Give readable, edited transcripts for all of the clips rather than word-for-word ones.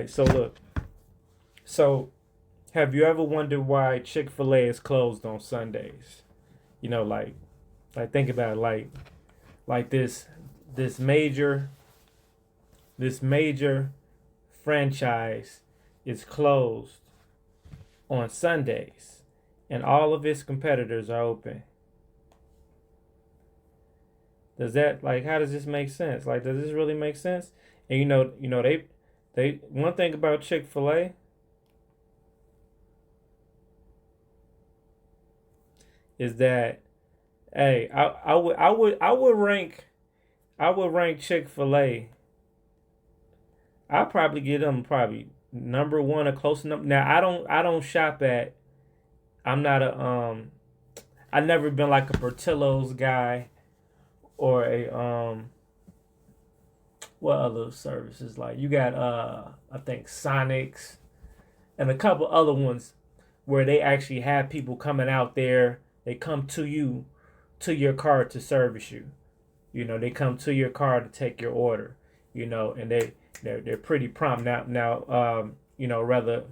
So look, so have you ever wondered why Chick-fil-A is closed on Sundays? You know, like think about it, like this major this major franchise is closed on Sundays, and all of its competitors are open. Does that like how does this make sense? Like, does this really make sense? And they one thing about Chick Fil A is that hey, I would rank Chick Fil A. I'll probably give them probably number one or close enough. Now I don't shop at. I'm not a I never been like a Portillo's guy or a what other services like you got I think Sonics and a couple other ones where they actually have people coming out there. They come to you to your car to service you. You know, they come to your car to take your order. You know, and they're pretty prompt you know, rather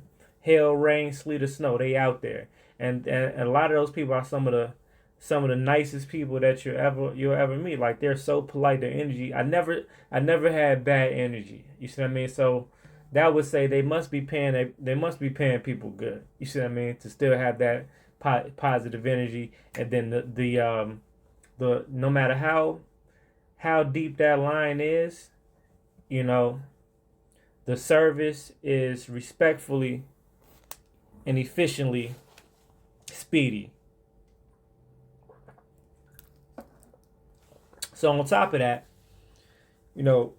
hail, rain, sleet, or snow, they out there, and a lot of those people are some of the nicest people that you'll ever meet. Like they're so polite, their energy. I never had bad energy. You see what I mean? So that would say they must be paying people good. You see what I mean? To still have that positive energy, and then the no matter how deep that line is, you know, the service is respectfully and efficiently speedy. So on top of that, you know,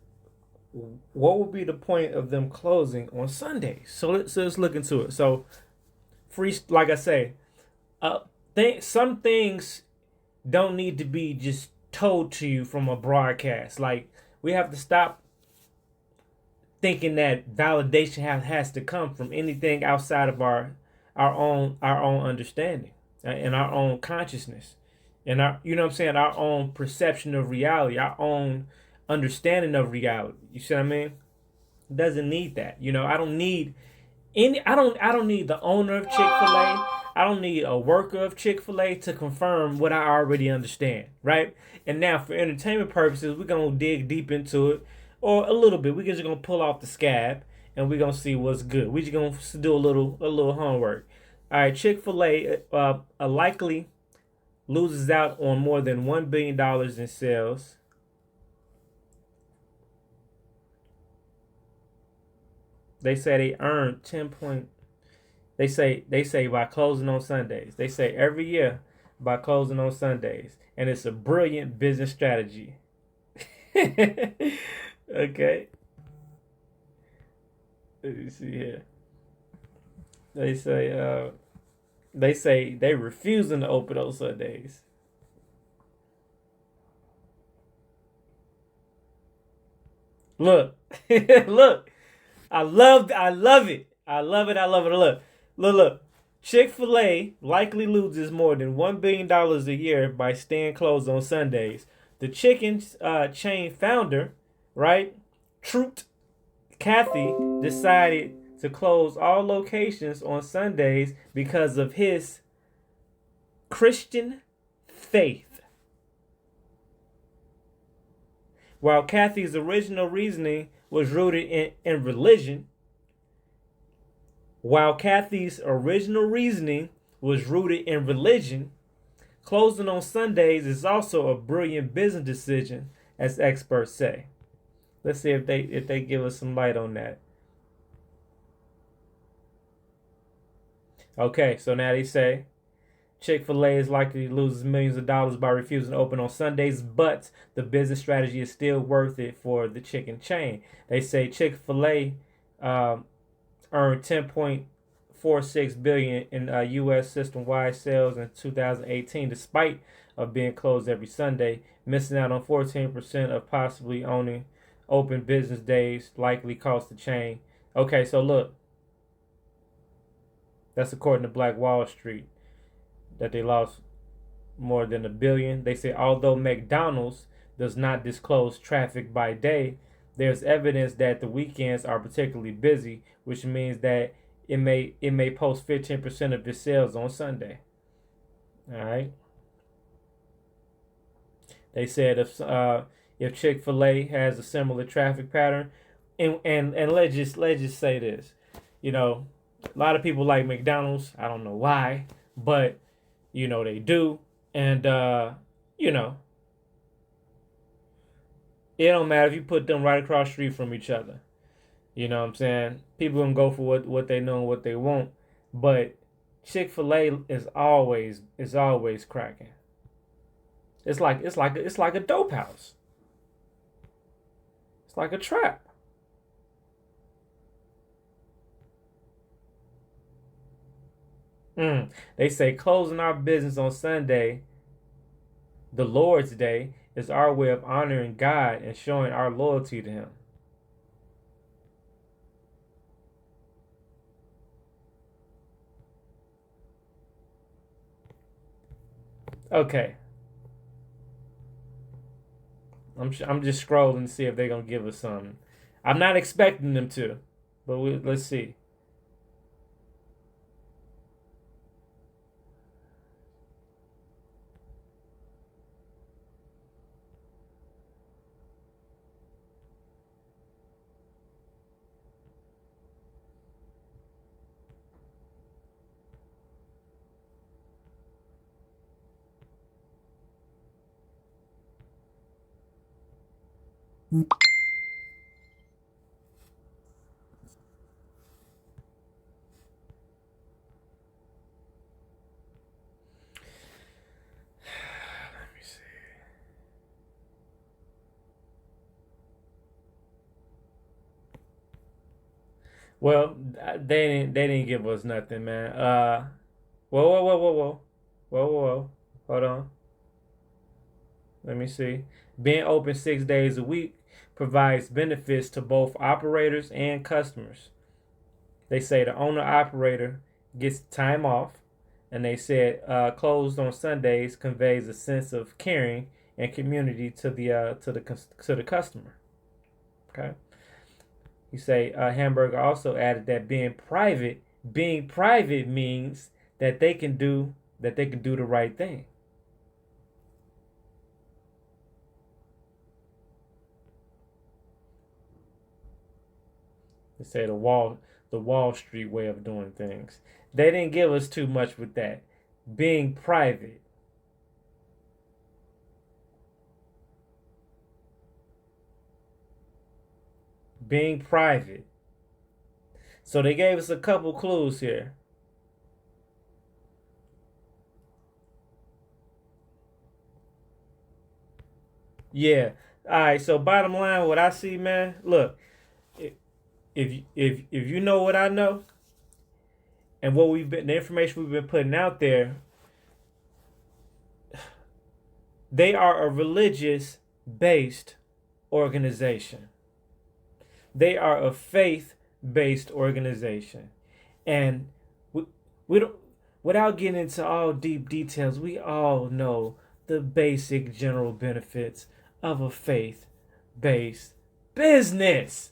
what would be the point of them closing on Sundays? So let's look into it. So free, like I say, uh, some things don't need to be just told to you from a broadcast. Like we have to stop thinking that validation has to come from anything outside of our own understanding and our own consciousness and our you know what I'm saying our own perception of reality, our own understanding of reality. You see what I mean? It doesn't need that. You know, I don't need I don't need the owner of Chick-fil-A. I don't need a worker of Chick-fil-A to confirm what I already understand, right? And now for entertainment purposes, we're going to dig deep into it or a little bit. We're just going to pull off the scab and we're going to see what's good. We're just going to do a little homework. All right, Chick-fil-A likely loses out on more than $1 billion in sales. They say they earned 10 point. They say by closing on Sundays. They say every year by closing on Sundays, and it's a brilliant business strategy. Okay, let me see here. They say they refusing to open on Sundays. Look, look. I love it. I love it. I love it. Look. Chick Fil A likely loses more than $1 billion a year by staying closed on Sundays. The chicken chain founder, right, Truth Cathy, decided to close all locations on Sundays because of his Christian faith. While Cathy's original reasoning was rooted in religion, while Cathy's original reasoning was rooted in religion, closing on Sundays is also a brilliant business decision, as experts say. Let's see if they give us some light on that. Okay, so now they say Chick-fil-A is likely to lose millions of dollars by refusing to open on Sundays, but the business strategy is still worth it for the chicken chain. They say Chick-fil-A earned 10.46 billion in U.S. system-wide sales in 2018, despite of being closed every Sunday, missing out on 14% of possibly owning open business days likely cost the chain. Okay, so look, that's according to Black Wall Street, that they lost more than $1 billion. They say although McDonald's does not disclose traffic by day, there's evidence that the weekends are particularly busy, which means that it may post 15% of its sales on Sunday. All right. They said if Chick-fil-A has a similar traffic pattern, and let's just say this, you know, a lot of people like McDonald's. I don't know why, but they do, and you know it don't matter if you put them right across the street from each other. You know what I'm saying? People gonna go for what they know and what they want, but Chick-fil-A is always cracking. It's like a dope house. It's like a trap. They say closing our business on Sunday, the Lord's Day, is our way of honoring God and showing our loyalty to Him. Okay, I'm just scrolling to see if they're gonna give us something. I'm not expecting them to, but let's see. Let me see. Well, they didn't give us nothing, man. Whoa, whoa, whoa, whoa, whoa, whoa, whoa, whoa. Hold on. Let me see. Being open 6 days a week provides benefits to both operators and customers. They say the owner operator gets time off, and they said closed on Sundays conveys a sense of caring and community to the customer. Okay. You say Hamburger also added that being private means that they can do the right thing. They say the Wall Street way of doing things. They didn't give us too much with that. Being private. Being private. So they gave us a couple clues here. Yeah. All right. So bottom line, what I see, man. Look, if you know what I know and the information we've been putting out there, they are a religious based organization. They are a faith based organization, and we don't. Without getting into all deep details, we all know the basic general benefits of a faith based business.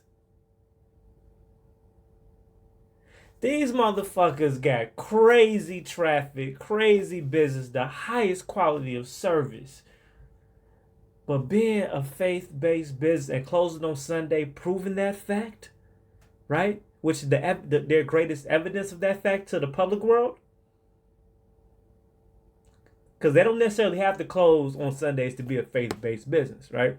These motherfuckers got crazy traffic, crazy business, the highest quality of service. But being a faith based business and closing on Sunday, proving that fact, right? Which is their greatest evidence of that fact to the public world. Because they don't necessarily have to close on Sundays to be a faith based business, right?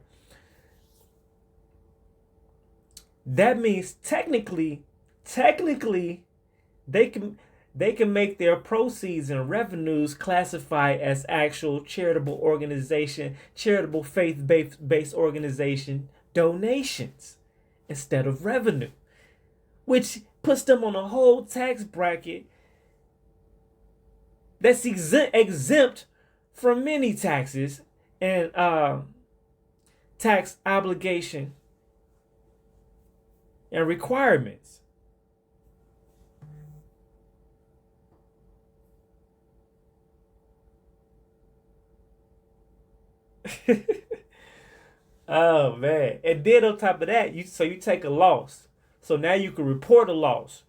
That means technically, they can they can make their proceeds and revenues classify as actual charitable faith based organization donations instead of revenue, which puts them on a whole tax bracket that's exempt from many taxes and tax obligation and requirements. Oh man. And then on top of that, you take a loss. So now you can report a loss.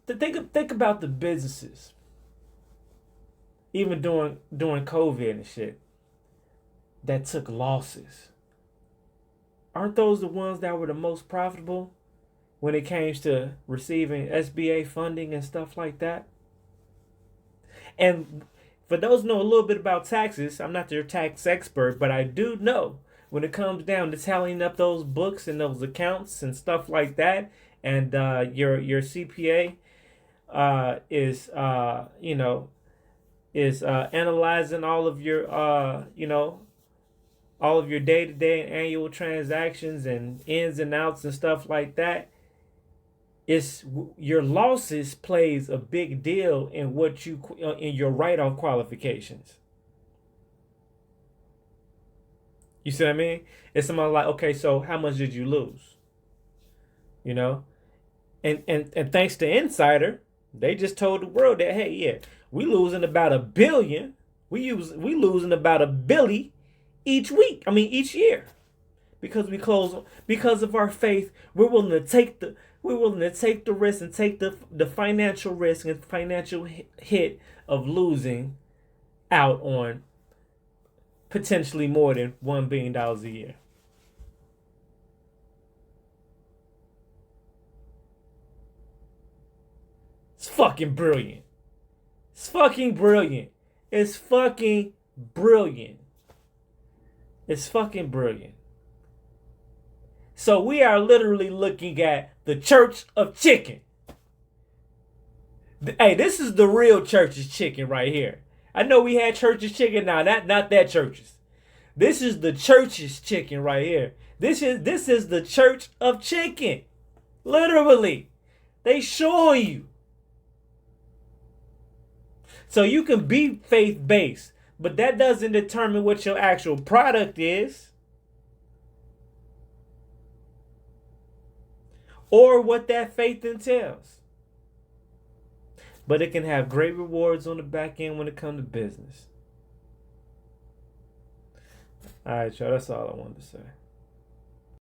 Think about the businesses, even during COVID and shit, that took losses. Aren't those the ones that were the most profitable when it came to receiving SBA funding and stuff like that? And for those who know a little bit about taxes, I'm not your tax expert, but I do know when it comes down to tallying up those books and those accounts and stuff like that, and your CPA is analyzing all of your day to day and annual transactions and ins and outs and stuff like that. It's your losses plays a big deal in what you in your write-off qualifications. You see what I mean? It's something like, okay, so how much did you lose? You know, and thanks to Insider, they just told the world that, hey, yeah, we losing about $1 billion. We losing about $1 billion each week. I mean, each year, because because of our faith. We're willing to take the risk and take the financial risk and financial hit of losing out on potentially more than $1 billion a year. It's fucking brilliant. It's fucking brilliant. It's fucking brilliant. It's fucking brilliant. So we are literally looking at the Church of Chicken. Hey, this is the real Church's Chicken right here. I know we had Church's Chicken now, not that Church's. This is the Church's Chicken right here. This is the Church of Chicken. Literally. They showing you. So you can be faith-based, but that doesn't determine what your actual product is. Or what that faith entails. But it can have great rewards on the back end when it comes to business. All right, y'all. That's all I wanted to say.